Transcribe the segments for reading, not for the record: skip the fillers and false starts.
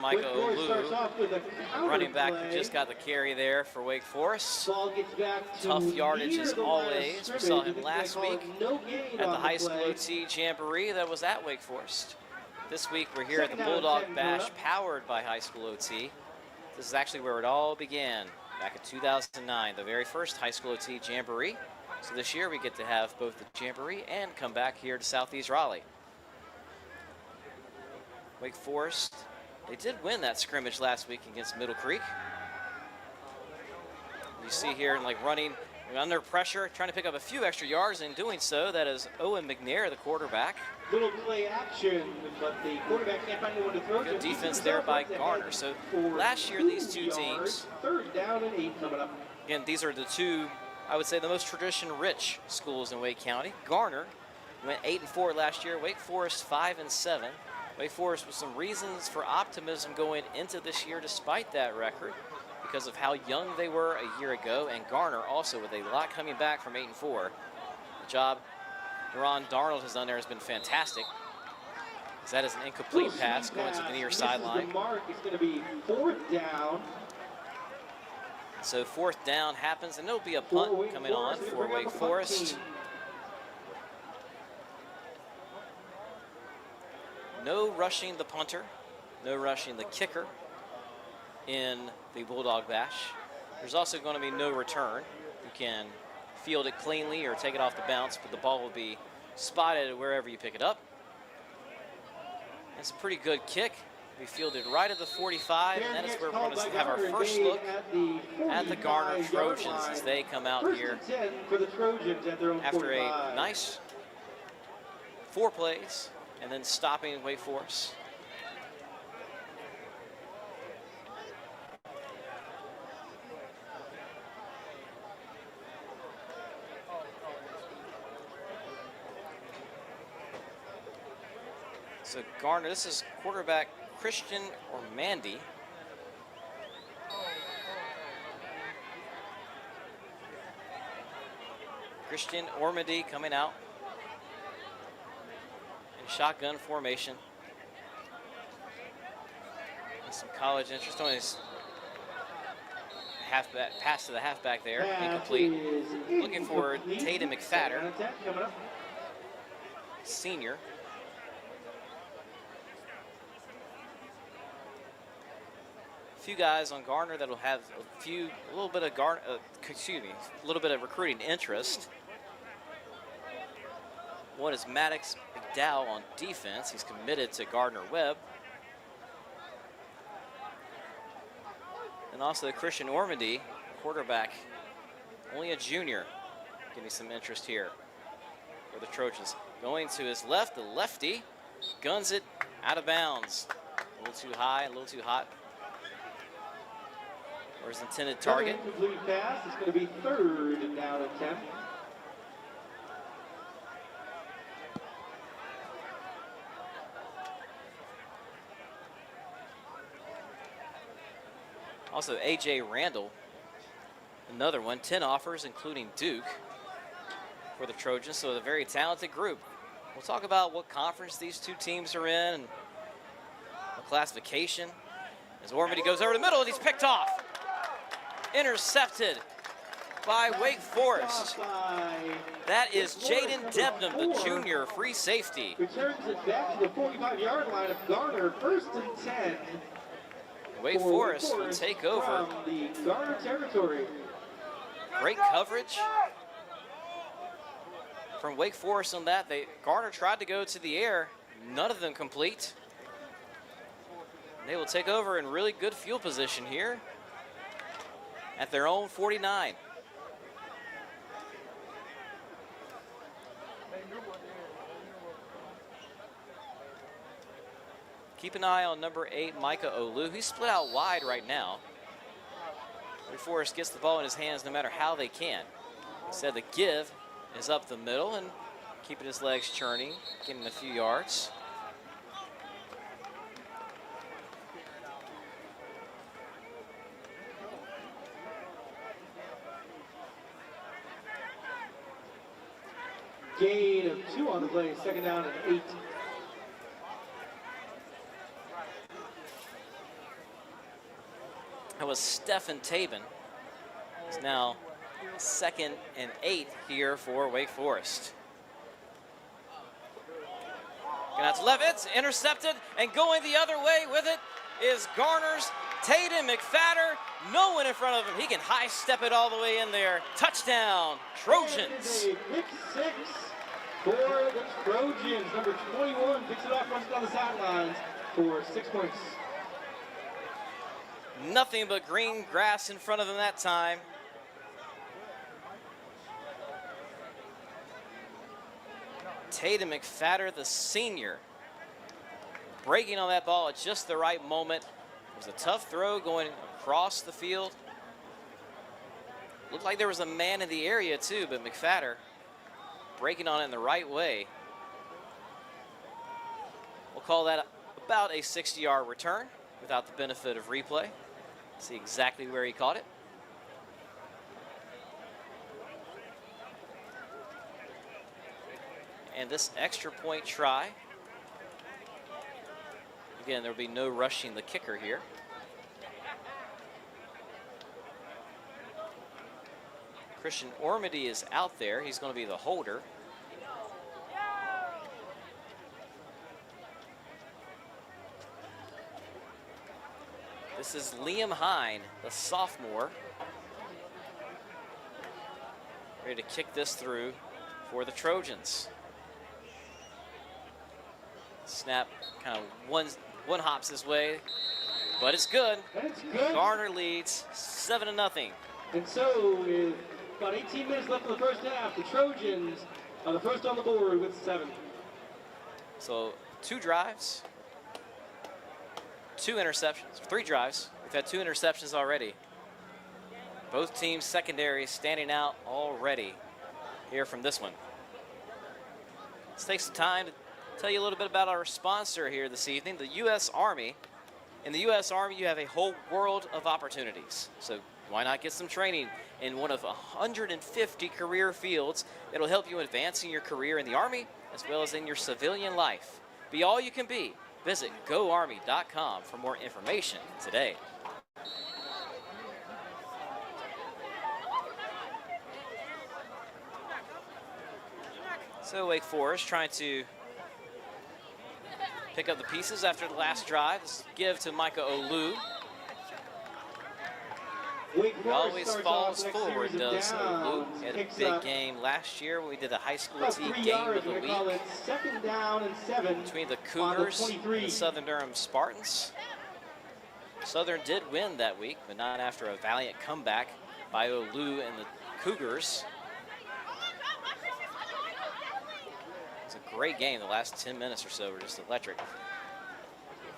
Micah Olu, running back who just got the carry there for Wake Forest. Tough yardage as always. We saw him last week at the High School OT Jamboree that was at Wake Forest. This week we're here at the Bulldog Bash powered by High School OT. This is actually where it all began back in 2009, the very first High School OT Jamboree. So this year we get to have both the Jamboree and come back here to Southeast Raleigh. Wake Forest, they did win that scrimmage last week against Middle Creek. You see here, like running under pressure, trying to pick up a few extra yards. In doing so, that is Owen McNair, the quarterback. Little play action, but the quarterback can't find anyone to throw. Good defense there by Garner. So last year, these two teams, 3rd down and 8 coming up. Again, these are the two, I would say, the most tradition-rich schools in Wake County. Garner went 8-4 last year. Wake Forest 5-7. Wake Forest with some reasons for optimism going into this year despite that record because of how young they were a year ago, and Garner also with a lot coming back from 8-4. The job Ron Darnold has done there has been fantastic. That is an incomplete pass going to the near sideline. It's going to be 4th down. So 4th down happens, and there'll be a punt coming on for Wake Forest. No rushing the punter, no rushing the kicker in the Bulldog Bash. There's also going to be no return. You can field it cleanly or take it off the bounce, but the ball will be spotted wherever you pick it up. That's a pretty good kick. We fielded right at the 45, and that is where we're going to have our first look at the Garner Trojans as they come out here after a nice 4 plays and then stopping Wake Forest. So Garner, this is quarterback Christian Ormandy. Christian Ormandy coming out in shotgun formation. And some college interest on his halfback, pass to the halfback there, incomplete. Looking for Tatum McFadder, senior. A few guys on Garner that'll have a little bit of recruiting interest. One is Maddox McDowell on defense. He's committed to Gardner-Webb. And also Christian Ormandy, quarterback, only a junior, getting some interest here for the Trojans. Going to his left, the lefty, guns it out of bounds. A little too high, a little too hot. Or his intended target. Incomplete pass. It's going to be 3rd down and 10. Also, A.J. Randall, another one, 10 offers, including Duke, for the Trojans. So a very talented group. We'll talk about what conference these two teams are in and the classification. As Ormandy goes over the middle, and he's picked off. Intercepted by Wake Forest. That is Jaden Debnam, the junior free safety. Returns it back to the 45-yard line of Garner, 1st and 10. Wake Forest will take over. From the Garner territory. Great coverage from Wake Forest on that. Garner tried to go to the air, none of them complete. They will take over in really good field position here at their own 49. Keep an eye on number 8, Micah Olu. He's split out wide right now. Wake Forest gets the ball in his hands no matter how they can. Instead, the give is up the middle and keeping his legs churning, getting a few yards. Gain of 2 on the play, 2nd down and 8. That was Stephen Tabin. It's now 2nd and 8 here for Wake Forest. That's Levitt, intercepted, and going the other way with it is Garner's Tatum McFadder. No one in front of him. He can high step it all the way in there. Touchdown, Trojans. Pick 6 for the Trojans. Number 21 picks it off, runs down the sidelines for 6 points. Nothing but green grass in front of him that time. Tatum McFadder, the senior, breaking on that ball at just the right moment. It was a tough throw going across the field. Looked like there was a man in the area too, but McFadder breaking on it in the right way. We'll call that about a 60-yard return without the benefit of replay. See exactly where he caught it. And this extra point try, again, there will be no rushing the kicker here. Christian Ormady is out there. He's going to be the holder. This is Liam Hine, the sophomore, ready to kick this through for the Trojans. Snap kind of one hops his way, but it's good. It's good. Garner leads 7-0. And so, with about 18 minutes left in the first half, the Trojans are the first on the board with 7. So 2 drives, 2 interceptions, 3 drives. We've had 2 interceptions already. Both teams' secondary standing out already here from this one. Let's take some time to tell you a little bit about our sponsor here this evening, the U.S. Army. In the U.S. Army, you have a whole world of opportunities. So why not get some training in one of 150 career fields that'll help you advance in your career in the Army as well as in your civilian life. Be all you can be. Visit GoArmy.com for more information today. So Wake Forest trying to pick up the pieces after the last drive. This give to Micah Olu. He always falls forward, does Olu. He had a big game last year when we did a HighSchoolOT game of the week Second down and 7 between the Cougars and the Southern Durham Spartans. Southern did win that week, but not after a valiant comeback by Olu and the Cougars. It's a great game. The last 10 minutes or so were just electric.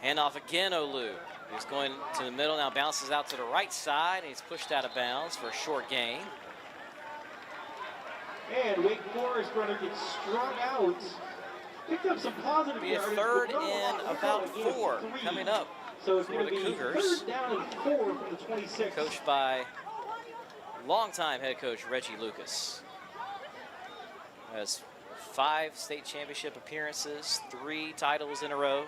Handoff again, Olu. He's going to the middle, now bounces out to the right side, and he's pushed out of bounds for a short gain. And Wake Forest runner gets strung out. Picked up some positive Be a yardage, 3rd but and about 4 coming up so it's for going the to be Cougars. 3rd down and 4 from the 26. Coached by longtime head coach Reggie Lucas. Has 5 state championship appearances, 3 titles in a row.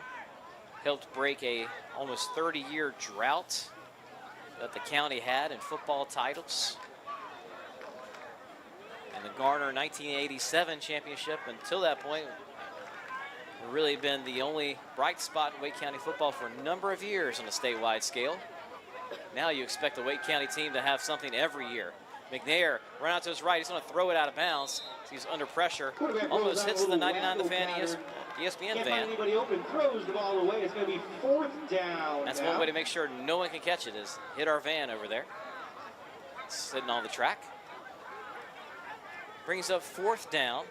Helped break a almost 30-year drought that the county had in football titles. And the Garner 1987 championship, until that point, really been the only bright spot in Wake County football for a number of years on a statewide scale. Now you expect the Wake County team to have something every year. McNair run out to his right. He's going to throw it out of bounds. He's under pressure. Almost hits the 99 The Fan ESPN Can't van. find anybody open, throws the ball away. It's going to be 4th down. That's now. one way to make sure no one can catch it, is hit our van over there. Sitting on the track. Brings up 4th down.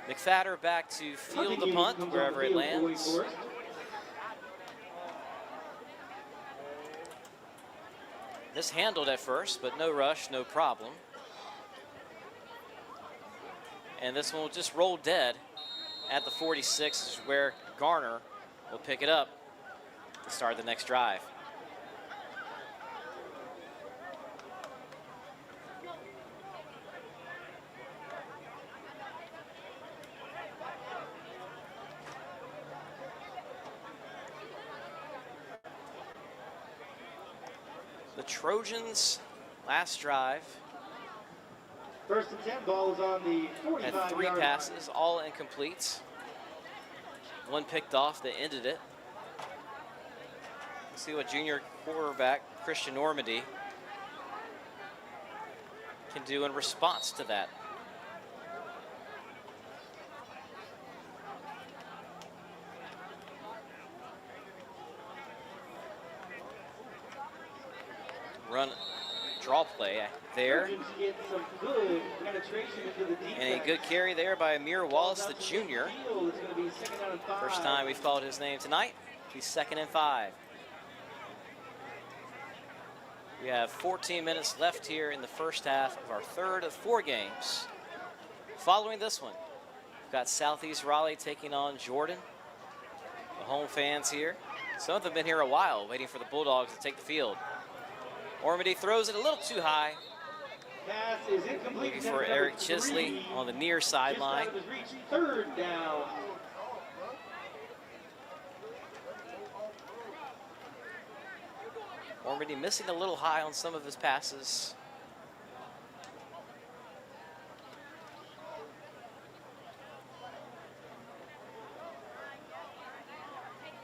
McFadder back to field the punt wherever it lands. This handled at first, but no rush, no problem. And this one will just roll dead at the 46, is where Garner will pick it up to start the next drive. Trojans' last drive First and 10, ball is on the 45-yard had 3 line. passes, all incompletes. 1 picked off that ended it. Let's see what junior quarterback Christian Normandy can do in response to that. Run, draw play there. Trojans get some good penetration into the defense. And a good carry there by Amir Wallace, the junior. It's going to be 2nd down and 5. First time we've called his name tonight. He's 2nd and 5. We have 14 minutes left here in the first half of our 3rd of 4 games. Following this one, we've got Southeast Raleigh taking on Jordan. The home fans here. Some of them have been here a while, waiting for the Bulldogs to take the field. Ormady throws it a little too high. Pass is incomplete. Looking for Eric Chisley on the near sideline. 3rd down. Ormady missing a little high on some of his passes.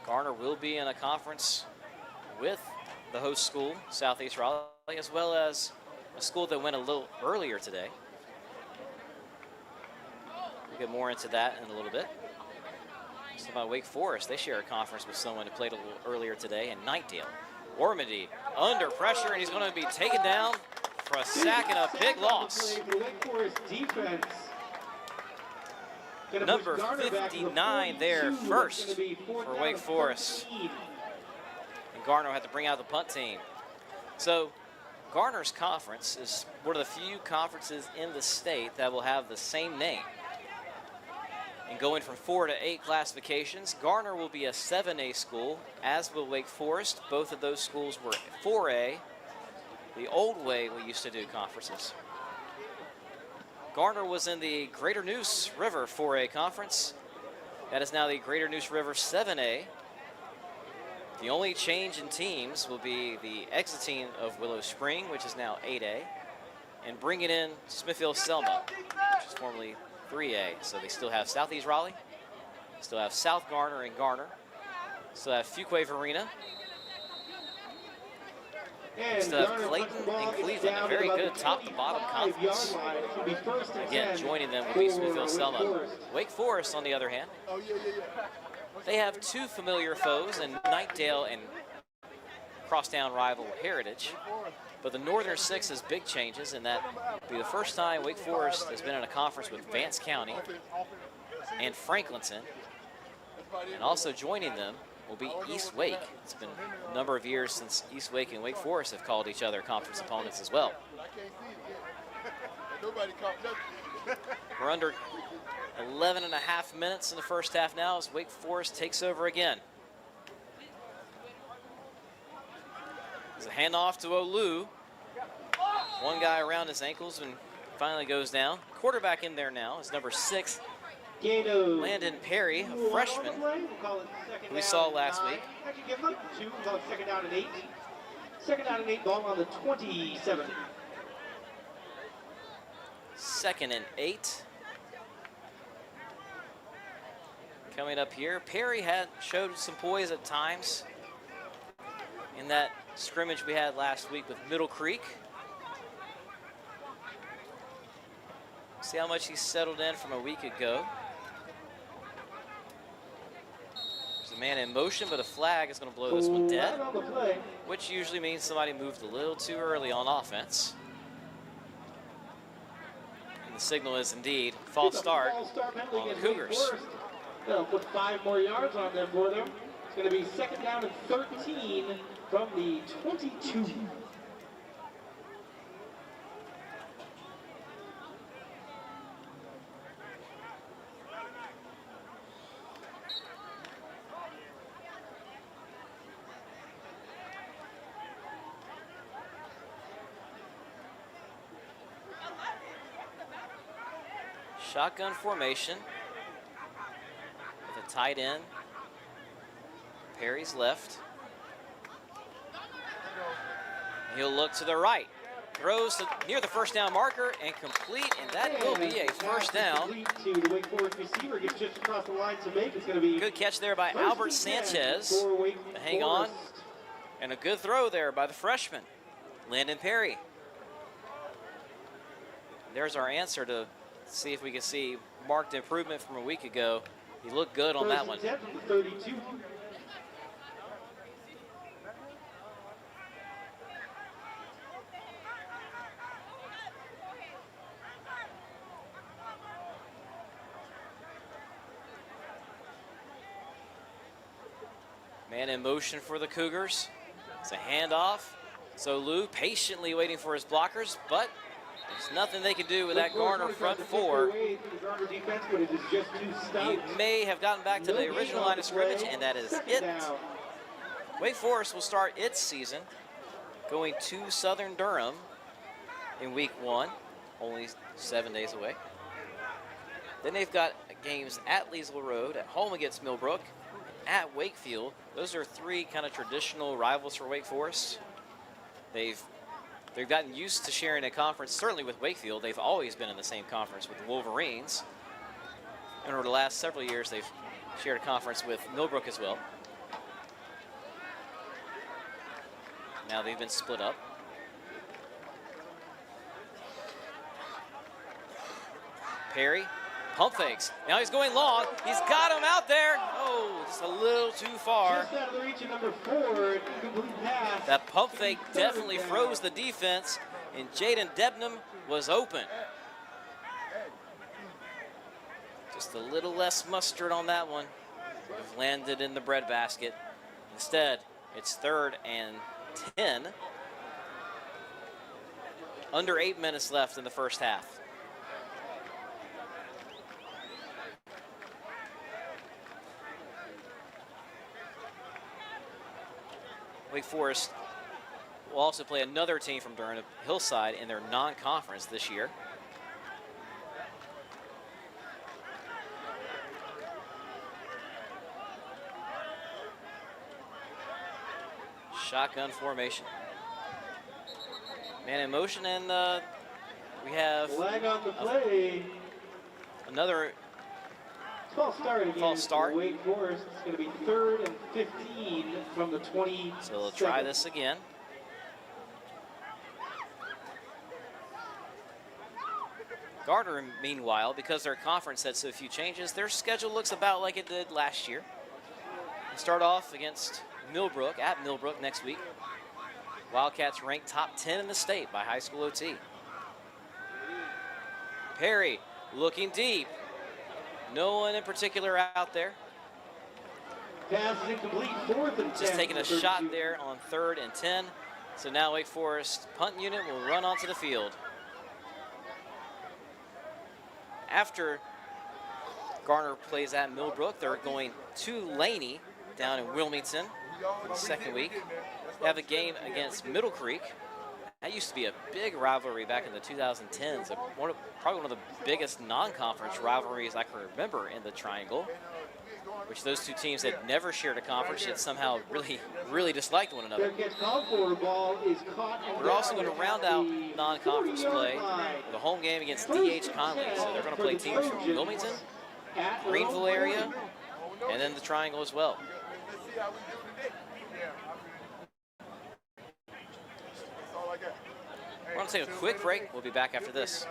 Garner will be in a conference with the host school, Southeast Raleigh, as well as a school that went a little earlier today. We'll get more into that in a little bit. It's about Wake Forest. They share a conference with someone who played a little earlier today in Nightdale. Ormady under pressure, and he's going to be taken down for a sack and a big loss. Wake Forest defense. Number 59 there first for Wake Forest. And Garner had to bring out the punt team. So Garner's conference is one of the few conferences in the state that will have the same name. And going from 4 to 8 classifications, Garner will be a 7A school, as will Wake Forest. Both of those schools were 4A, the old way we used to do conferences. Garner was in the Greater Neuse River 4A conference. That is now the Greater Neuse River 7A. The only change in teams will be the exiting of Willow Spring, which is now 8A, and bringing in Smithfield-Selma, which is formerly 3A. So they still have Southeast Raleigh, still have South Garner and Garner, still have Fuquay-Varina, still have Clayton and Cleveland, a very good top-to-bottom conference. Again, joining them will be Smithfield-Selma. Wake Forest, on the other hand, they have 2 familiar foes in Nightdale and crosstown rival Heritage. But the Northern Six has big changes, and that will be the first time Wake Forest has been in a conference with Vance County and Franklinton. And also joining them will be East Wake. It's been a number of years since East Wake and Wake Forest have called each other conference opponents as well. We're under 11 and a half minutes in the first half now as Wake Forest takes over again. There's a handoff to Olu. One guy around his ankles and finally goes down. Quarterback in there now is number 6, Landon Perry, a freshman, who we saw last week. Actually, give him up 2, we'll call it 2nd down and 8. 2nd down and 8, ball on the 27. 2nd and 8. Coming up here, Perry showed some poise at times in that scrimmage we had last week with Middle Creek. See how much he's settled in from a week ago. There's a man in motion, but a flag is going to blow this one dead, which usually means somebody moved a little too early on offense. And the signal is indeed false start on the Cougars. They'll put 5 more yards on them for them. It's going to be 2nd down and 13 from the 22. Shotgun formation with a tight end. Perry's left. He'll look to the right. Throws near the first down marker and complete, and that will be a first down. To the Wake Forest receiver, gets just across the line to make. It's going to be good catch there by Albert Sanchez to hang on, and a good throw there by the freshman, Landon Perry. There's our answer to see if we can see marked improvement from a week ago. He looked good on that one. 32. Man in motion for the Cougars. It's a handoff. So Lou patiently waiting for his blockers, but there's nothing they can do with that Garner front four. He may have gotten back to the original line of scrimmage, and that is it. Wake Forest will start its season going to Southern Durham in week 1, only 7 days away. Then they've got games at Leesville Road, at home against Millbrook, at Wakefield. Those are 3 kind of traditional rivals for Wake Forest. They've gotten used to sharing a conference, certainly with Wakefield. They've always been in the same conference with the Wolverines. And over the last several years, they've shared a conference with Millbrook as well. Now they've been split up. Perry, pump fakes. Now he's going long. He's got him out there. Oh, just a little too far. Just out of the reach of number 4, incomplete pass. That pump fake definitely froze the defense, and Jaden Debnam was open. Just a little less mustard on that one. We've landed in the breadbasket. Instead, it's 3rd and 10. Under 8 minutes left in the first half. Wake Forest will also play another team from Durham, Hillside, in their non-conference this year. Shotgun formation. Man in motion, and we have flag on the play. Another False start again. False start. Wake Forest. It's going to be 3rd and 15 from the 20. So they'll try this again. Garner, meanwhile, because their conference had so few changes, their schedule looks about like it did last year. They start off against Millbrook, at Millbrook next week. Wildcats ranked top 10 in the state by HighSchoolOT. Perry looking deep. No one in particular out there. Pass is incomplete, 4th and 10. Just taking a shot there on 3rd and 10. So now Wake Forest punt unit will run onto the field. After Garner plays at Millbrook, they're going to Laney down in Wilmington the second week. They have a game against Middle Creek. That used to be a big rivalry back in the 2010s. Probably one of the biggest non-conference rivalries I can remember in the Triangle, which those 2 teams had never shared a conference, yet somehow really disliked one another. We're also going to round out non-conference play with a home game against D.H. Conley. So they're going to play teams from Wilmington, Greenville area, and then the Triangle as well. We're going to take a quick break. We'll be back after this.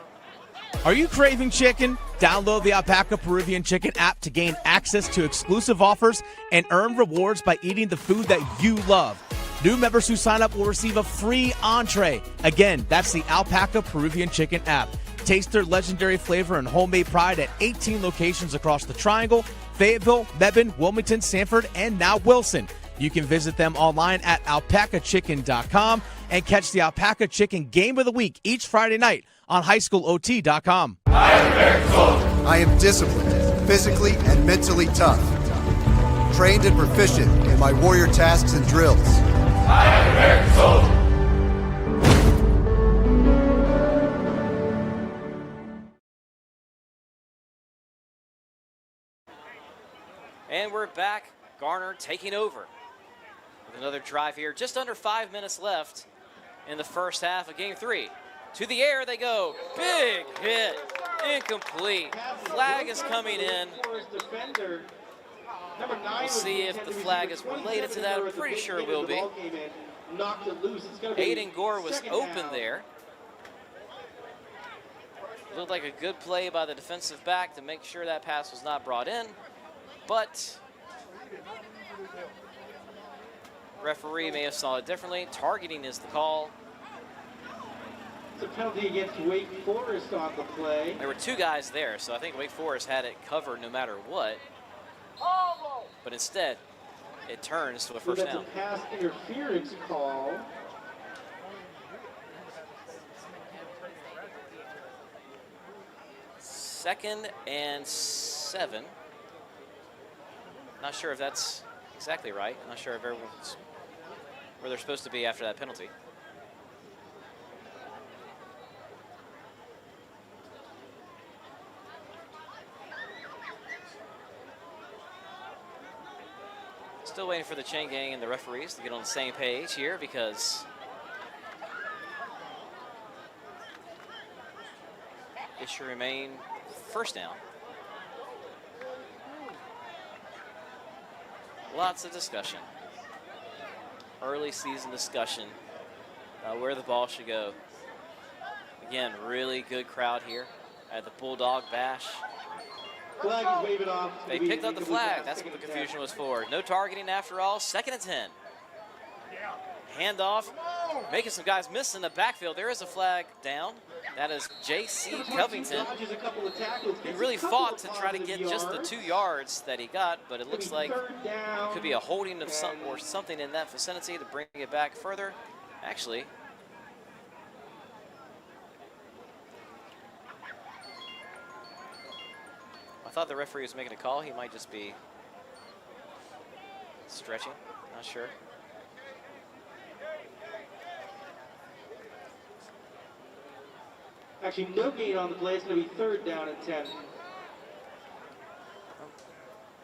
Are you craving chicken? Download the Alpaca Peruvian Chicken app to gain access to exclusive offers and earn rewards by eating the food that you love. New members who sign up will receive a free entree. Again, that's the Alpaca Peruvian Chicken app. Taste their legendary flavor and homemade pride at 18 locations across the Triangle, Fayetteville, Mebane, Wilmington, Sanford, and now Wilson. You can visit them online at alpacachicken.com and catch the Alpaca Chicken Game of the Week each Friday night on HighSchoolOT.com. I am disciplined, physically and mentally tough. Trained and proficient in my warrior tasks and drills. I am American soldier. And we're back. Garner taking over with another drive here. Just under 5 minutes left in the first half of game 3. To the air they go. Big hit. Incomplete. Flag is coming in. We'll see if the flag is related to that. I'm pretty sure it will be. Aiden Gore was open there. Looked like a good play by the defensive back to make sure that pass was not brought in, but referee may have saw it differently. Targeting is the call. It's a penalty against Wake Forest on the play. There were 2 guys there, so I think Wake Forest had it covered no matter what. But instead, it turns to a first down. That's a pass interference call. Second and 7. Not sure if that's exactly right. I'm not sure if everyone's where they're supposed to be after that penalty. Still waiting for the chain gang and the referees to get on the same page here, because it should remain first down. Lots of discussion. Early season discussion about where the ball should go. Again, really good crowd here at the Bulldog Bash. Flag is waving off. They picked up the flag. That's what the confusion was for. No targeting after all. 2nd and 10. Handoff. Making some guys miss in the backfield. There is a flag down. That is J.C. Covington. He really fought to try to get just the 2 yards that he got, but it looks like it could be a holding of something or something in that vicinity to bring it back further. Actually, I thought the referee was making a call. He might just be stretching. Not sure. Actually, no gain on the play. It's going to be 3rd down and 10.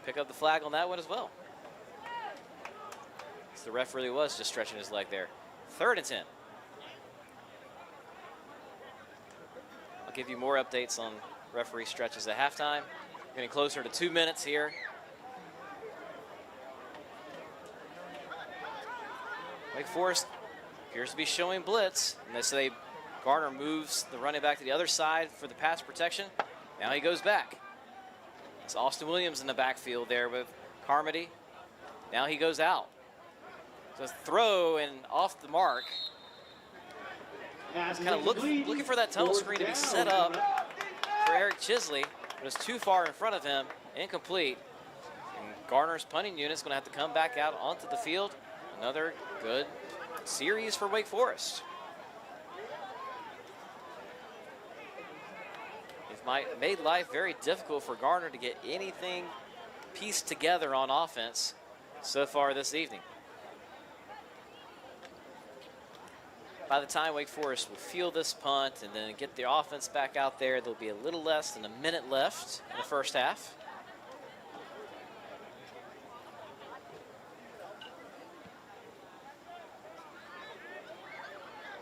Pick up the flag on that one as well. So the ref really was just stretching his leg there. 3rd and 10. I'll give you more updates on referee stretches at halftime. Getting closer to 2 minutes here. Wake Forest appears to be showing blitz. And they say Garner moves the running back to the other side for the pass protection. Now he goes back. It's Austin Williams in the backfield there with Carmody. Now he goes out. So throw and off the mark. Kind of looking for that tunnel screen to be set up for Eric Chisley. But it's too far in front of him, incomplete. And Garner's punting unit's going to have to come back out onto the field. Another good series for Wake Forest. It made life very difficult for Garner to get anything pieced together on offense so far this evening. By the time Wake Forest will field this punt and then get the offense back out there, there'll be a little less than a minute left in the first half.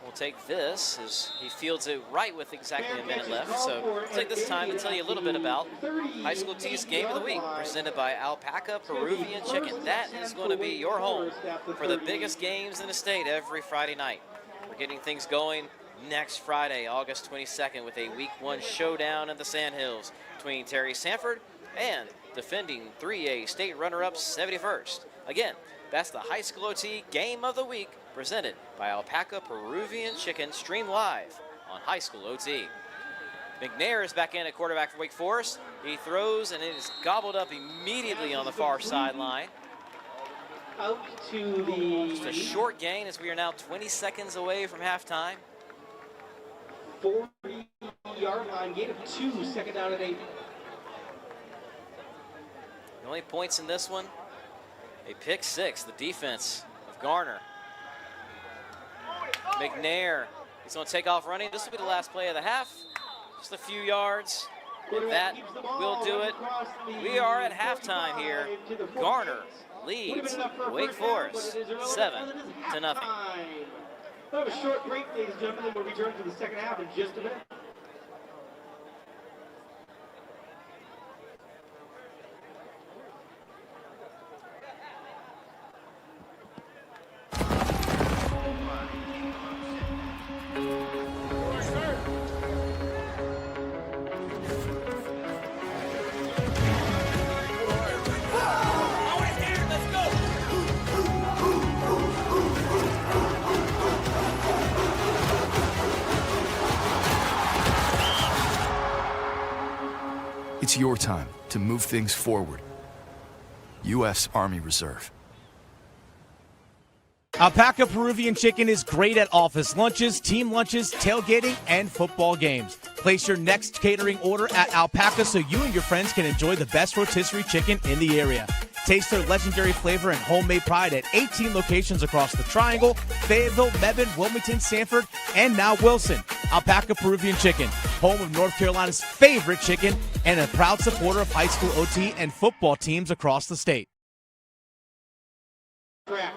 We'll take this as he fields it right with exactly a minute left. So we'll take this time to tell you a little bit about HighSchoolOT's Game of the Week, presented by Alpaca Peruvian Chicken. That is going to be your home for the biggest games in the state every Friday night. We're getting things going next Friday, August 22nd, with a Week 1 showdown in the Sandhills between Terry Sanford and defending 3A state runner-up 71st. Again, that's the HighSchoolOT Game of the Week, presented by Alpaca Peruvian Chicken, streamed live on HighSchoolOT. McNair is back in at quarterback for Wake Forest. He throws, and it is gobbled up immediately on the far sideline. Out to the Just a short gain as we are now 20 seconds away from halftime. 40-yard line, gain of 2, 2nd down and 8. The only points in this one, a pick 6, the defense of Garner. McNair, he's going to take off running. This will be the last play of the half. Just a few yards. And that will do it. We are at halftime here. Garner leads Wake Forest 7-0. We'll have a short break, ladies and gentlemen, then we'll return to the second half in just a minute. It's your time to move things forward. U.S. Army Reserve. Alpaca Peruvian Chicken is great at office lunches, team lunches, tailgating, and football games. Place your next catering order at Alpaca so you and your friends can enjoy the best rotisserie chicken in the area. Taste their legendary flavor and homemade pride at 18 locations across the Triangle, Fayetteville, Mebane, Wilmington, Sanford, and now Wilson. Alpaca Peruvian Chicken, home of North Carolina's favorite chicken and a proud supporter of high school OT and football teams across the state. Correct.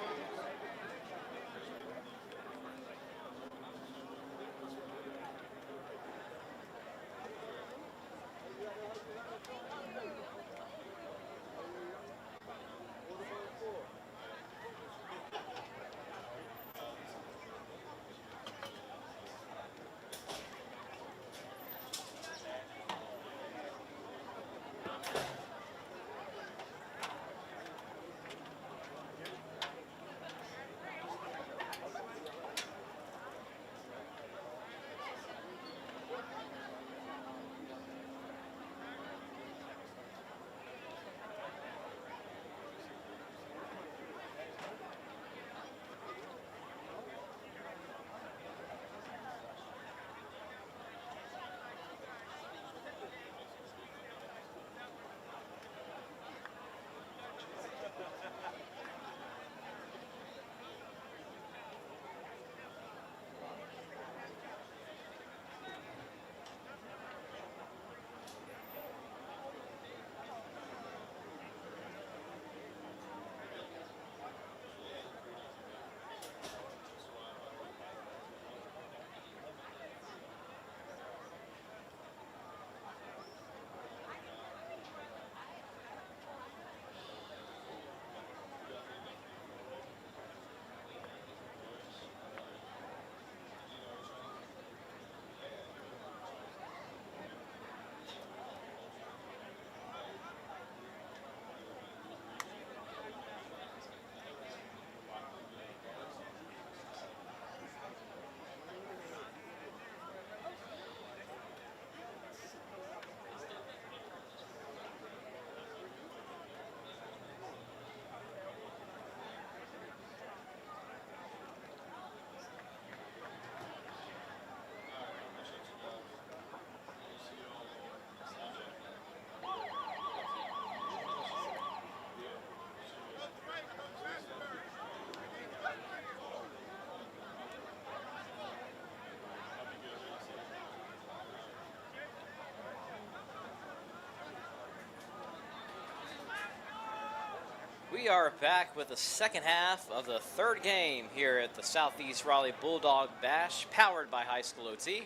We are back with the second half of the third game here at the Southeast Raleigh Bulldog Bash, powered by HighSchoolOT.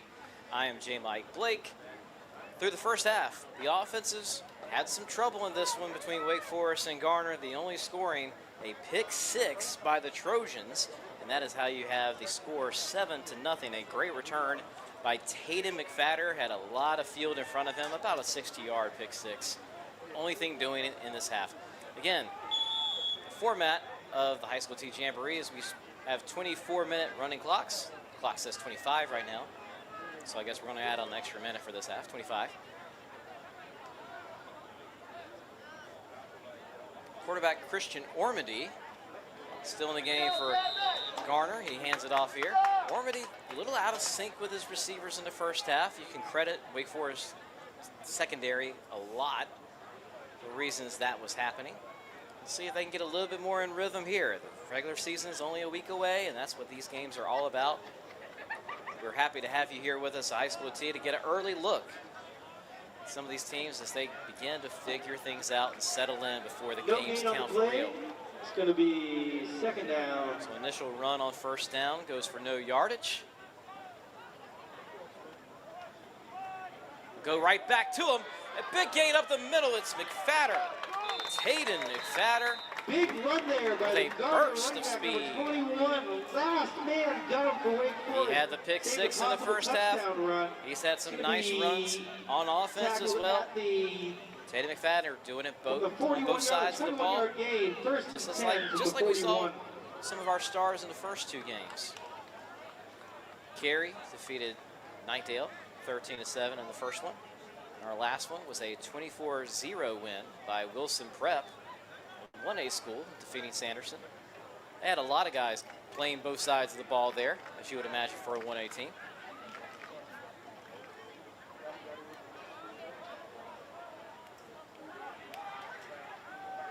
I am J. Mike Blake. Through the first half, the offenses had some trouble in this one between Wake Forest and Garner, the only scoring a pick six by the Trojans, and that is how you have the score 7-0. A great return by Tatum McFadder, had a lot of field in front of him, about a 60-yard pick six. Only thing doing it in this half. Again, format of the High School OT Jamboree is we have 24-minute running clocks. The clock says 25 right now, so I guess we're going to add on an extra minute for this half, 25. Quarterback Christian Ormady still in the game for Garner. He hands it off here. Ormady a little out of sync with his receivers in the first half. You can credit Wake Forest secondary a lot for reasons that was happening. Let's see if they can get a little bit more in rhythm here. The regular season is only a week away, and that's what these games are all about. We're happy to have you here with us at HighSchoolOT to get an early look at some of these teams as they begin to figure things out and settle in before the games count for real. It's going to be second down. So initial run on first down goes for no yardage. Go right back to him. A big gain up the middle. It's McFadder. It's Hayden McFadder. Big run there by With a the Garner burst running of back, speed. number 21. Last man got him for Wake Forest. He had the pick Take six a in the possible first half. touchdown run. He's had some It's gonna nice be runs on offense as tackled well. at the Tatum McFadden doing it from the both on both sides of the ball. 21-yard gain. First and Just 10 like, to just the like we saw 41. some of our stars in the first two games. Carey defeated Nightdale 13-7 in the first one. And our last one was a 24-0 win by Wilson Prep, 1A school, defeating Sanderson. They had a lot of guys playing both sides of the ball there, as you would imagine for a 1A team.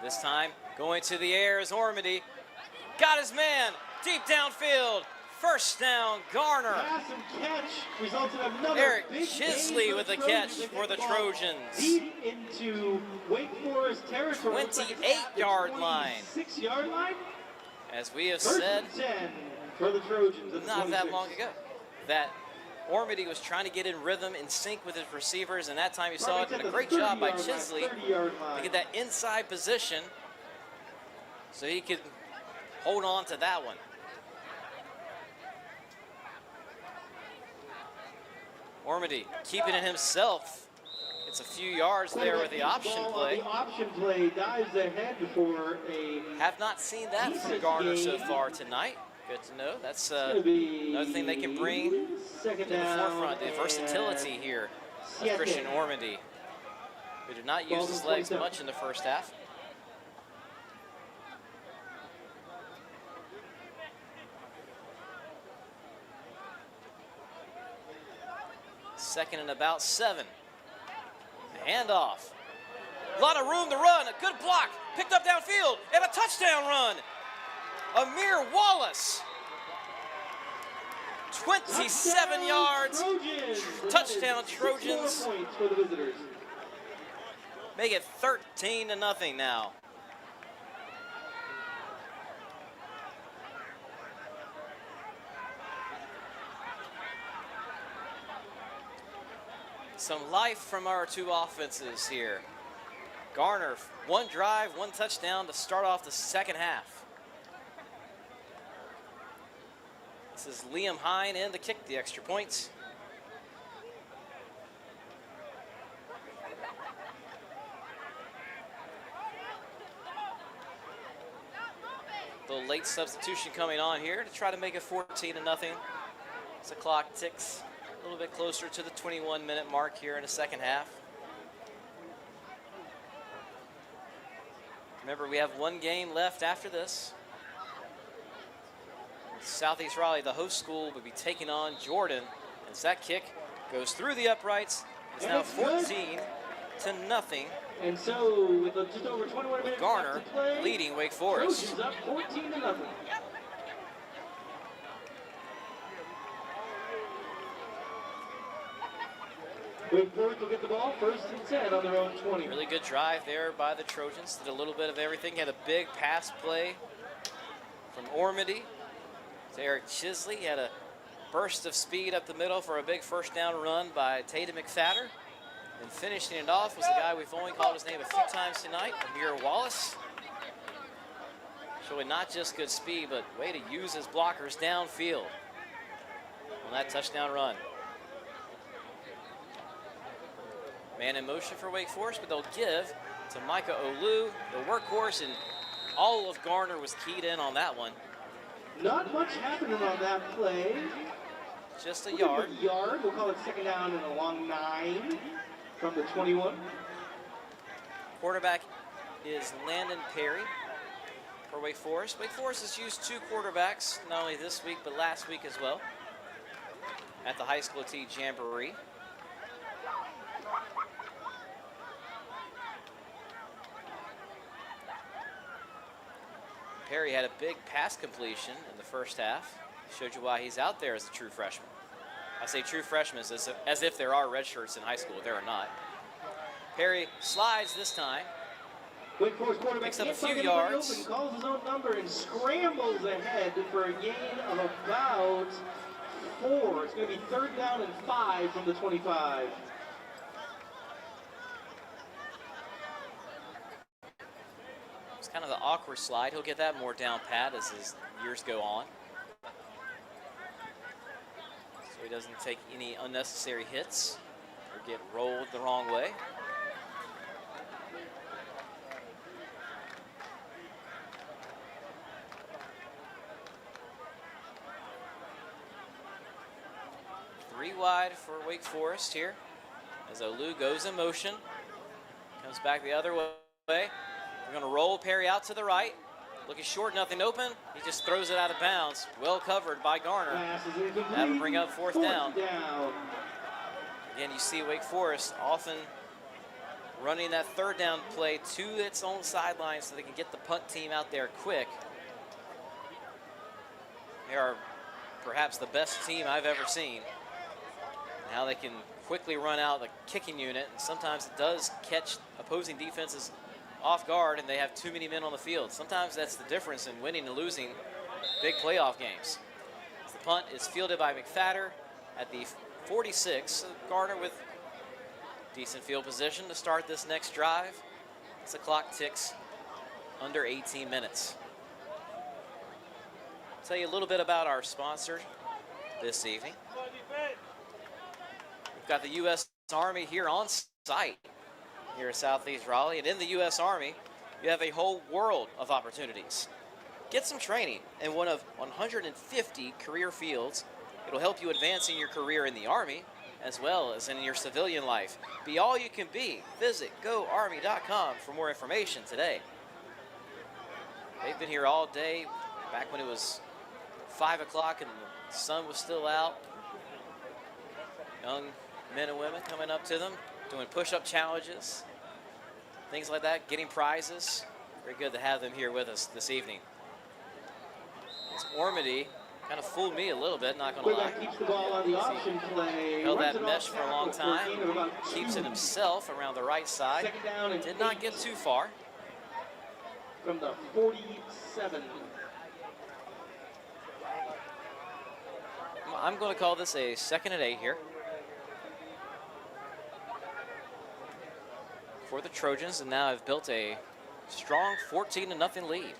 This time, going to the air is Ormady. Got his man, deep downfield. First down, Garner. Pass and catch results in another Eric big Chisley gain with for the the catch Trojans. for the They get the ball Trojans. Deep into Wake Forest territory. 28-yard line. 6-yard line. As we have First said and 10 for the Trojans. at the not that 26. long ago, that Ormady was trying to get in rhythm, in sync with his receivers, and that time you saw it. At And a the great job by 30-yard line, Chisley 30-yard line. to get that inside position so he could hold on to that one. Ormady keeping it himself. It's a few yards there with the option Ball on play. The option play dives ahead for a Have not seen that from decent Garner so gain. far tonight. Good to know. That's Gonna be another thing they can bring to second the down forefront, the and versatility here of siete. Christian Ormady, who did not use Ball's his on legs 27. much in the first half. Second and about 7. Handoff. A lot of room to run. A good block. Picked up downfield. And a touchdown run. Amir Wallace. 27 yards. Trojans. Touchdown, 64 Trojans. points for the visitors. Make it 13-0 now. Some life from our two offenses here. Garner, one drive, one touchdown to start off the second half. This is Liam Hine in to kick the extra points. The late substitution coming on here to try to make it 14-0 as the clock ticks a little bit closer to the 21-minute mark here in the second half. Remember, we have one game left after this. Southeast Raleigh, the host school, will be taking on Jordan. As that kick goes through the uprights, it's now 14-0. And so, with just over 21 With minutes Garner left to play, leading Wake Forest. Trojans up 14-0. Wake Forest will get the ball first and 10 on their own 20. Really good drive there by the Trojans. Did a little bit of everything. Had a big pass play from Ormady to Eric Chisley. He had a burst of speed up the middle for a big first down run by Tatum McFadder. And finishing it off was the guy we've only called his name a few times tonight, Amir Wallace. Showing not just good speed, but way to use his blockers downfield on that touchdown run. Man in motion for Wake Forest, but they'll give to Micah Olu, the workhorse, and all of Garner was keyed in on that one. Not much happening on that play. Just a We'll yard. give it a yard. We'll call it second down and a long 9 from the 21. Quarterback is Landon Perry for Wake Forest. Wake Forest has used two quarterbacks, not only this week, but last week as well, at the HighSchoolOT Jamboree. Perry had a big pass completion in the first half. Showed you why he's out there as a true freshman. I say true freshmen as if there are red shirts in high school. There are not. Perry slides this time. Wake Forest quarterback Picks up a can't few find anybody yards. open, calls his own number and scrambles ahead for a gain of about 4. It's going to be 3rd down and 5 from the 25. It's kind of the awkward slide. He'll get that more down pat as his years go on. So he doesn't take any unnecessary hits or get rolled the wrong way. Three wide for Wake Forest here as Olu goes in motion. Comes back the other way. We're going to roll Perry out to the right. Looking short, nothing open. He just throws it out of bounds. Well covered by Garner. That'll bring up 4th down. Again, you see Wake Forest often running that 3rd down play to its own sideline so they can get the punt team out there quick. They are perhaps the best team I've ever seen. How they can quickly run out the kicking unit, and sometimes it does catch opposing defenses off guard and they have too many men on the field. Sometimes that's the difference in winning and losing big playoff games. The punt is fielded by McFadder at the 46. Garner with decent field position to start this next drive as the clock ticks under 18 minutes. I'll tell you a little bit about our sponsor this evening. We've got the U.S. Army here on site here at Southeast Raleigh, and in the U.S. Army, you have a whole world of opportunities. Get some training in one of 150 career fields. It'll help you advance in your career in the Army as well as in your civilian life. Be all you can be. Visit GoArmy.com for more information today. They've been here all day, back when it was 5 o'clock and the sun was still out. Young men and women coming up to them, doing push-up challenges, things like that, getting prizes. Very good to have them here with us this evening. It's Ormady, kind of fooled me a little bit, not gonna lie. Keeps the ball on the option play. Held that mesh for a long time, keeps it himself around the right side. Did not get too far. From the 47. I'm going to call this a 2nd and 8 here for the Trojans, and now I've built a strong 14-0 lead.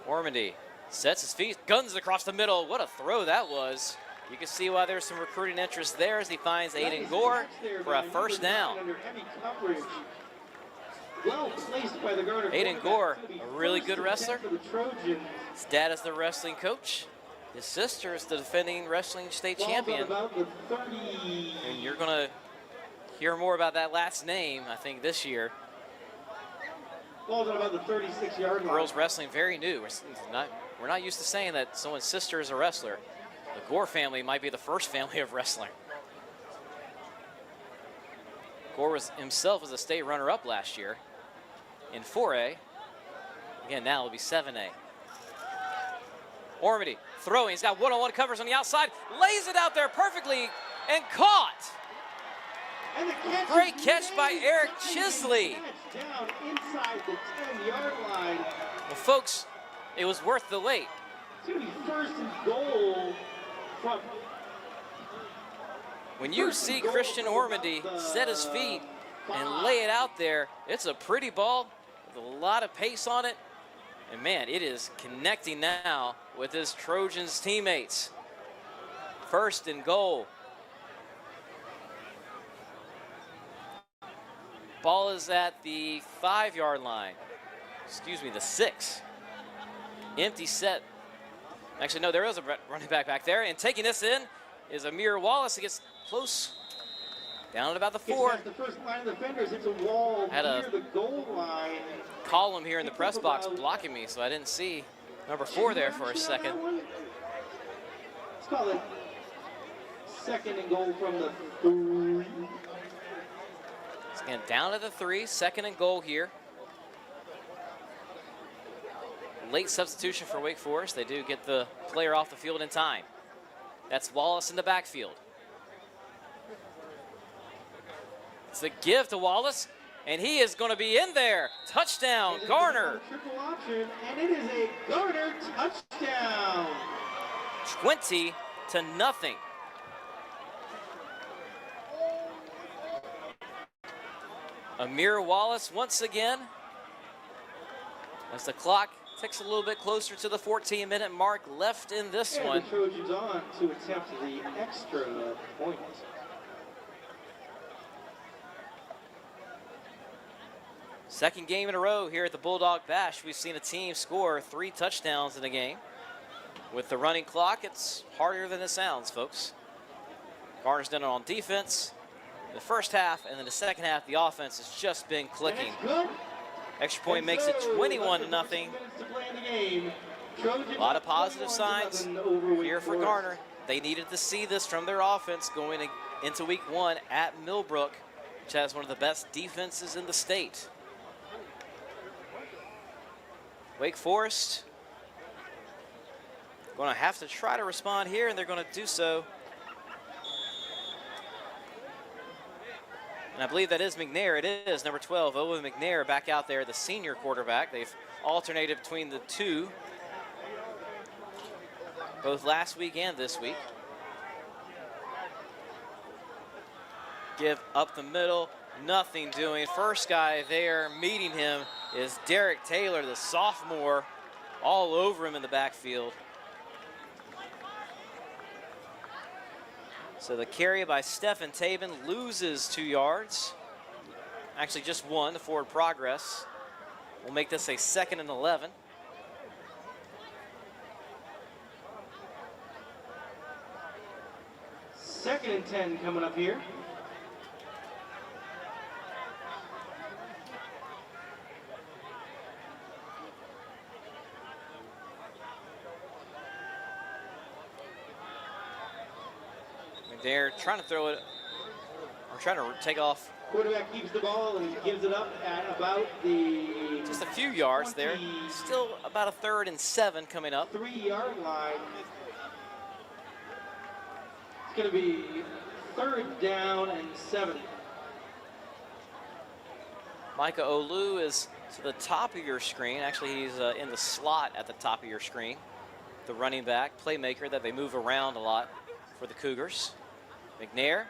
Ormandy sets his feet, guns across the middle. What a throw that was. You can see why there's some recruiting interest there as he finds Aiden Gore for a 1st down. Well placed by the Garner. Aiden Gore, a really good wrestler. His dad is the wrestling coach. His sister is the defending wrestling state champion. And you're going to hear more about that last name, I think, this year. Ball's at about the 36-yard line. Girls wrestling, very new. We're not used to saying that someone's sister is a wrestler. The Gore family might be the first family of wrestling. Gore himself was a state runner-up last year in 4A. Again, now it'll be 7A. Ormady throwing. He's got one-on-one covers on the outside. Lays it out there perfectly and caught. Great catch by Eric Chisley. Down inside the 10-yard line. Well, folks, it was worth the wait. It's going to be 1st and goal from... When you see Christian Ormandy set his feet and lay it out there, it's a pretty ball with a lot of pace on it. And man, it is connecting now with his Trojans teammates. 1st and goal. Ball is at the 5-yard line. Excuse me, the 6. Empty set. Actually, no, there is a running back there. And taking this in is Amir Wallace. He gets close. Down at about the 4. The first line of defenders hits a wall near the goal line. Column here in the press box blocking me, so I didn't see number 4 there for a second. Let's call it 2nd and goal from the 3. Again, down at the 3, 2nd and goal here. Late substitution for Wake Forest. They do get the player off the field in time. That's Wallace in the backfield. It's a give to Wallace. and he is going to be in there. Touchdown, Garner. Triple option, and it is a Garner touchdown. 20-0. Amir Wallace once again, as the clock ticks a little bit closer to the 14-minute mark left in this and one. The Trojans on to attempt the extra point. Second game in a row here at the Bulldog Bash. We've seen a team score 3 touchdowns in a game. With the running clock, it's harder than it sounds, folks. Garner's done it on defense. In the first half, and then the second half, the offense has just been clicking. Extra point makes it 21-0. A lot of positive signs here for Garner. They needed to see this from their offense going into week 1 at Millbrook, which has one of the best defenses in the state. Wake Forest going to have to try to respond here, and they're going to do so. And I believe that is McNair. It is number 12, Owen McNair, back out there, the senior quarterback. They've alternated between the two, both last week and this week. Give up the middle, nothing doing. First guy there meeting him is Derek Taylor, the sophomore, all over him in the backfield. So the carry by Stephen Tabin loses 2 yards. Actually just 1, the forward progress. We'll make this a 2nd and 11. Second and 10 coming up here. They're trying to throw it, or trying to take off. Quarterback keeps the ball and gives it up at about the just a few yards there. Still about a 3rd and 7 coming up. 3-yard line. It's going to be 3rd down and 7. Micah Olu is to the top of your screen. Actually, he's in the slot at the top of your screen. The running back, playmaker that they move around a lot for the Cougars. McNair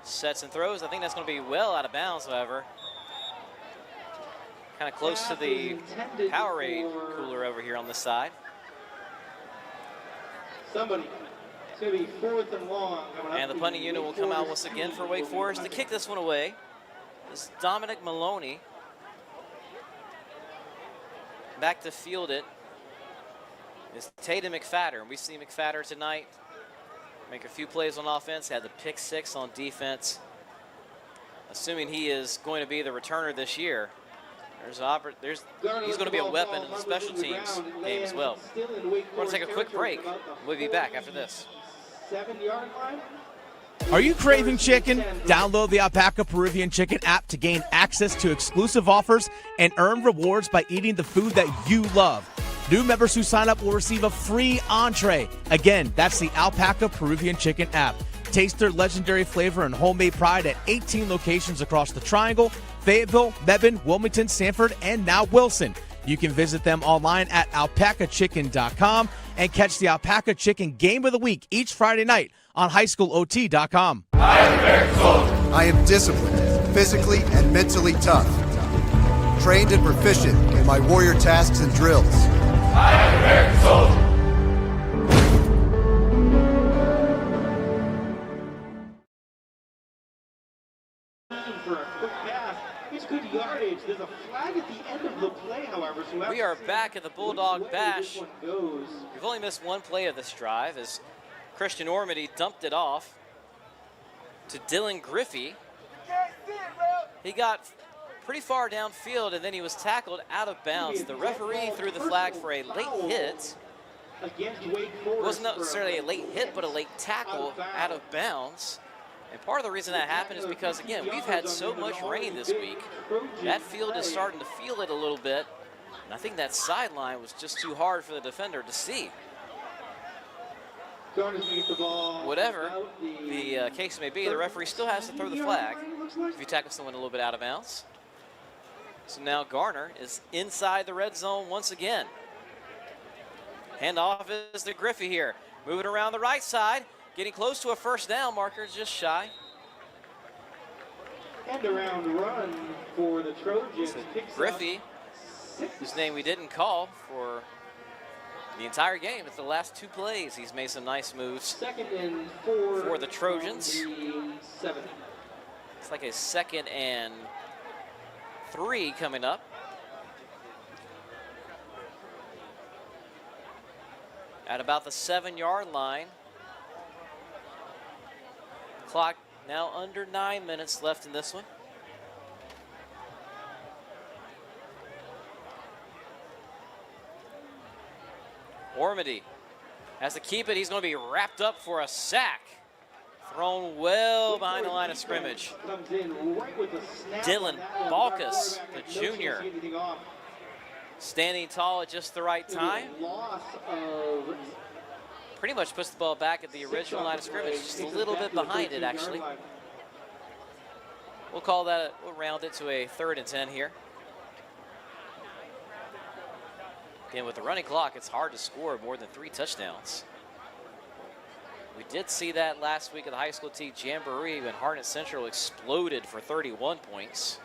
sets and throws. I think that's going to be well out of bounds, however. Kind of close to the Powerade cooler over here on this side. Somebody. It's going to be 4th and long. And the punting unit will come out once again for Wake Forest to kick this one away. This is Dominic Maloney. Back to field it is Tatum McFadder. We see McFadder tonight make a few plays on offense, had the pick 6 on defense. Assuming he is going to be the returner this year, he's going to be a weapon in the special teams game as well. We're going to take a quick break. We'll be back after this. 7-yard line. Are you craving chicken? Download the Alpaca Peruvian Chicken app to gain access to exclusive offers and earn rewards by eating the food that you love. New members who sign up will receive a free entree. Again, that's the Alpaca Peruvian Chicken app. Taste their legendary flavor and homemade pride at 18 locations across the Triangle, Fayetteville, Mebane, Wilmington, Sanford, and now Wilson. You can visit them online at alpacachicken.com and catch the Alpaca Chicken Game of the Week each Friday night on HighSchoolOT.com. I am disciplined, physically and mentally tough. Trained and proficient in my warrior tasks and drills. I am American soldier. For a quick pass, it's good yardage. There's a flag at the end of the play, however. So we are back at the Bulldog Bash. We've only missed 1 play of this drive as Christian Ormady dumped it off to Dylan Griffey. He got pretty far downfield, and then he was tackled out of bounds. The referee threw the flag for a late hit. It wasn't necessarily a late hit, but a late tackle out of bounds. And part of the reason that happened is because, again, we've had so much rain this week. That field is starting to feel it a little bit. And I think that sideline was just too hard for the defender to see. Whatever the case may be, the referee still has to throw the flag if you tackle someone a little bit out of bounds. So now Garner is inside the red zone once again. Handoff is to Griffey here. Moving around the right side, getting close to a first down marker, just shy. End around run for the Trojans. So Griffey, whose name we didn't call for the entire game. It's the last 2 plays. He's made some nice moves. 2nd and 4 for the Trojans. The 7. It's like a 2nd and 3 coming up. At about the 7-yard line. Clock now under 9 minutes left in this one. Ormady has to keep it. He's going to be wrapped up for a sack. Thrown well behind the line of scrimmage. Comes in right with the snap. Dylan Balkus, the junior, standing tall at just the right time. Loss of Pretty much puts the ball back at the original line of scrimmage, just a little bit behind it, actually. We'll call that, we'll round it to a 3rd and 10 here. Again, with the running clock, it's hard to score more than 3 touchdowns. We did see that last week at the HighSchoolOT Jamboree when Harnett Central exploded for 31 points.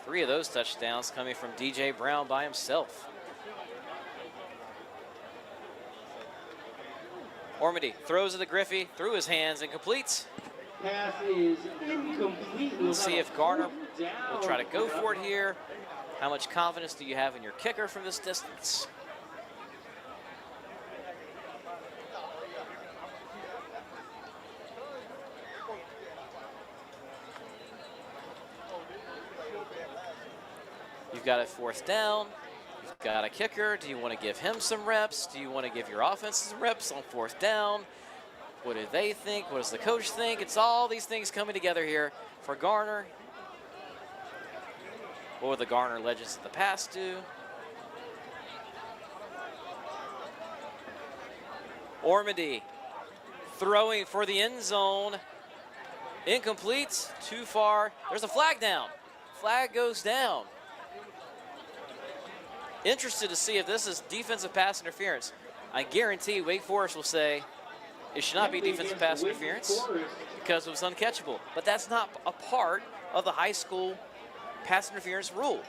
3 of those touchdowns coming from DJ Brown by himself. Ormady throws it to Griffey, through his hands and completes. Pass is incomplete. We'll see if Garner will try to go for it here. How much confidence do you have in your kicker from this distance? You've got a 4th down. You've got a kicker. Do you want to give him some reps? Do you want to give your offense some reps on 4th down? What do they think? What does the coach think? It's all these things coming together here for Garner. What will the Garner legends of the past do? Ormady throwing for the end zone. Incomplete, too far. There's a flag down. Flag goes down. Interested to see if this is defensive pass interference. I guarantee Wake Forest will say it should not be defensive pass interference because it was uncatchable. But that's not a part of the high school pass interference rule.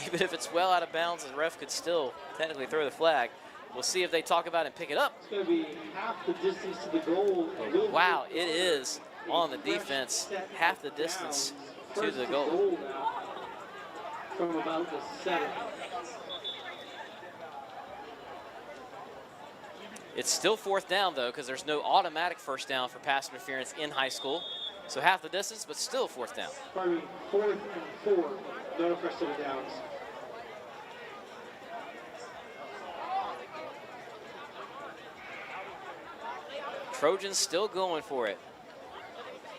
Even if it's well out of bounds, the ref could still technically throw the flag. We'll see if they talk about it and pick it up. It's going to be half the distance to the goal. But wow, it is on the defense, half the distance to the goal. From about the 7. It's still 4th down, though, because there's no automatic first down for pass interference in high school. So half the distance, but still 4th down. Pardon me, 4th and 4. No first downs. Trojans still going for it.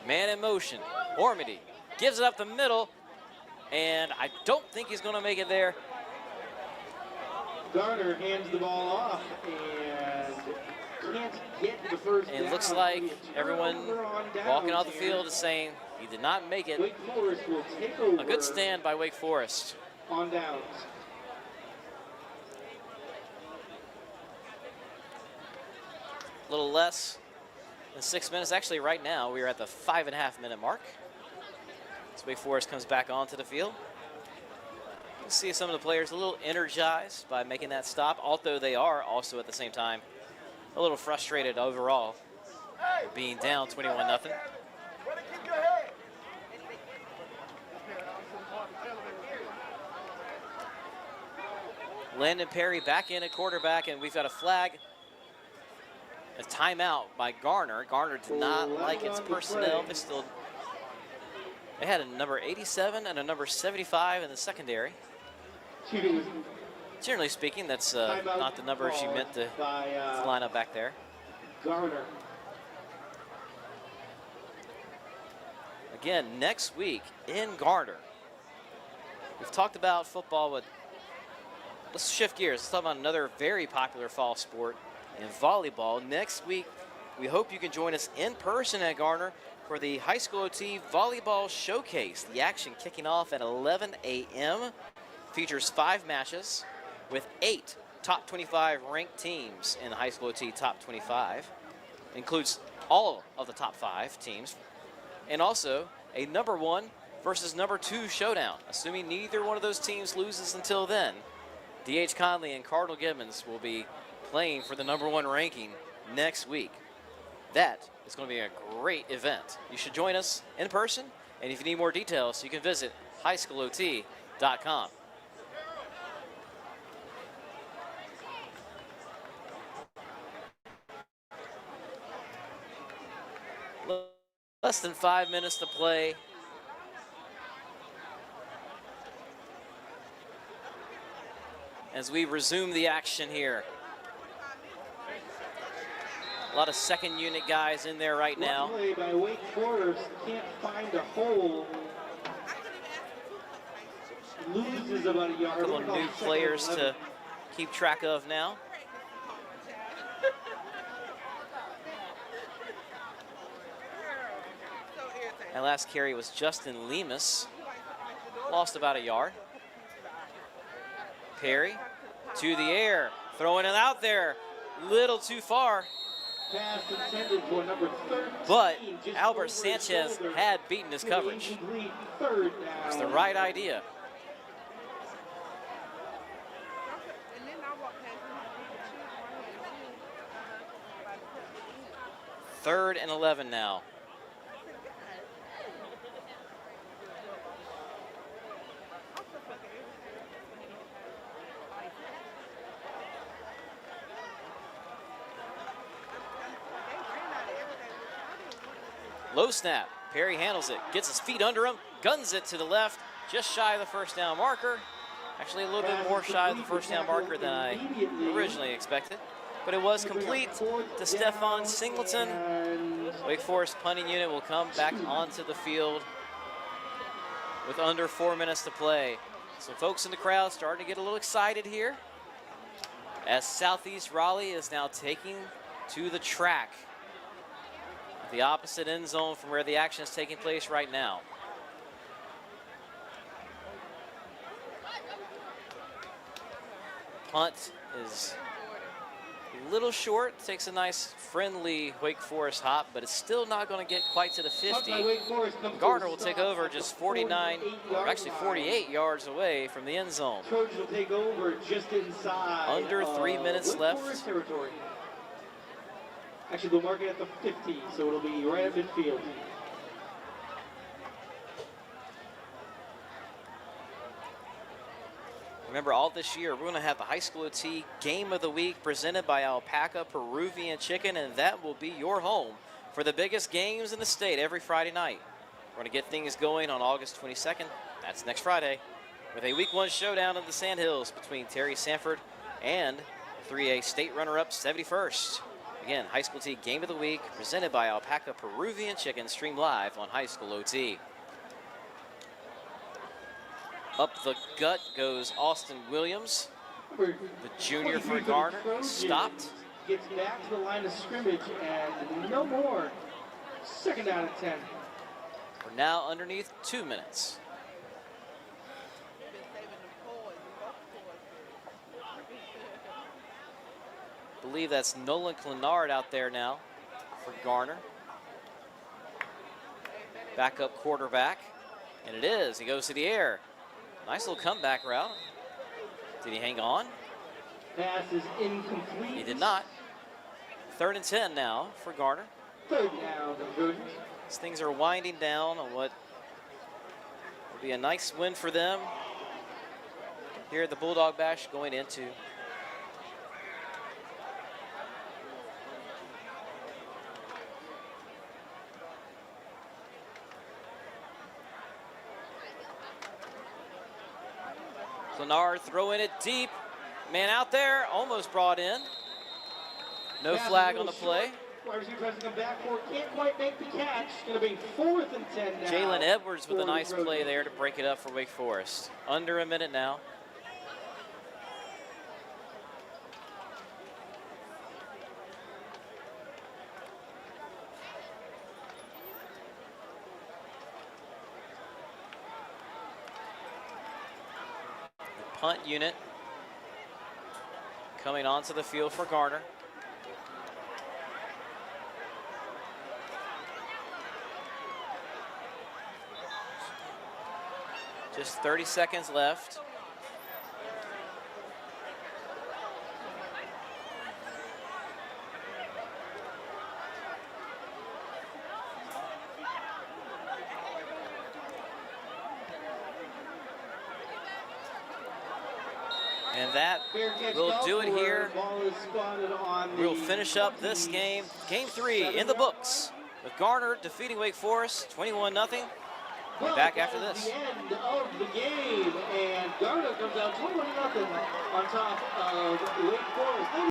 Man in motion. Ormady gives it up the middle. And I don't think he's going to make it there. Garner hands the ball off and can't get the first down. And it looks like everyone walking off the field is saying he did not make it. Wake Forest will take over. A good stand by Wake Forest. On downs. A little less than 6 minutes. Actually, right now, we are at the 5.5-minute mark. So Wake Forest comes back onto the field. You can see some of the players a little energized by making that stop, although they are also at the same time a little frustrated overall, being down 21-0. Landon Perry back in at quarterback, and we've got a flag, a timeout by Garner. Garner did not like its personnel. They had a number 87 and a number 75 in the secondary. Generally speaking, that's not the numbers you meant to line up back there. Garner. Again, next week in Garner. We've talked about football, but let's shift gears. Let's talk about another very popular fall sport in volleyball. Next week, we hope you can join us in person at Garner for the High School OT Volleyball Showcase. The action kicking off at 11 a.m. features 5 matches with 8 top 25 ranked teams in the High School OT Top 25. Includes all of the top 5 teams, and also a number 1 versus number 2 showdown. Assuming neither one of those teams loses until then, D.H. Conley and Cardinal Gibbons will be playing for the number 1 ranking next week. That is going to be a great event. You should join us in person, and if you need more details, you can visit HighSchoolOT.com. Less than 5 minutes to play. As we resume the action here. A lot of second unit guys in there right now. Play by Wake Forest, can't find a hole. Loses about a yard. A couple of new players to keep track of now. That last carry was Justin Lemus. Lost about a yard. Perry to the air, throwing it out there. Little too far. Pass intended for number 13. But Albert Sanchez had beaten his coverage. It's the right idea. Third and 11 now. Low snap. Perry handles it, gets his feet under him, guns it to the left, just shy of the first down marker. Actually, a little bit more shy of the first down marker than I originally expected. But it was complete to Stefan Singleton. Wake Forest punting unit will come back onto the field with under 4 minutes to play. Some folks in the crowd starting to get a little excited here as Southeast Raleigh is now taking to the track. The opposite end zone from where the action is taking place right now. Punt is a little short, takes a nice friendly Wake Forest hop, but it's still not going to get quite to the 50. Garner will take over just 49, or actually 48 yards away from the end zone. Trojans will take over just inside. Under 3 minutes left. Territory. Actually, they'll mark it at the 50, so it'll be right at midfield. Remember, all this year, we're going to have the High School OT Game of the Week presented by Alpaca Peruvian Chicken, and that will be your home for the biggest games in the state every Friday night. We're going to get things going on August 22nd. That's next Friday, with a Week 1 showdown in the Sandhills between Terry Sanford and 3A state runner-up 71st. Again, High School OT Game of the Week presented by Alpaca Peruvian Chicken, streamed live on High School OT. Up the gut goes Austin Williams, the junior for Garner. Stopped. Gets back to the line of scrimmage and no more. Second down and 10. We're now underneath 2 minutes. I believe that's Nolan Clenard out there now for Garner. Backup quarterback, and it is. He goes to the air. Nice little comeback route. Did he hang on? Pass is incomplete. He did not. Third and 10 now for Garner. Third down, the Trojans. As things are winding down on what will be a nice win for them here at the Bulldog Bash going into Clenard throwing it deep. Man out there, almost brought in. No flag on the play. Wide receiver tries to come back for it, can't quite make the catch. Going to be 4th and 10 now. Jalen Edwards with a nice play there to break it up for Wake Forest. Under a minute now. punt unit coming onto the field for Garner. Just 30 seconds left. And that will do it here. We'll finish up this game, game 3 in the books, with Garner defeating Wake Forest 21-0. We're back after this. The end of the game, and Garner comes out 21-0 on top of Wake Forest.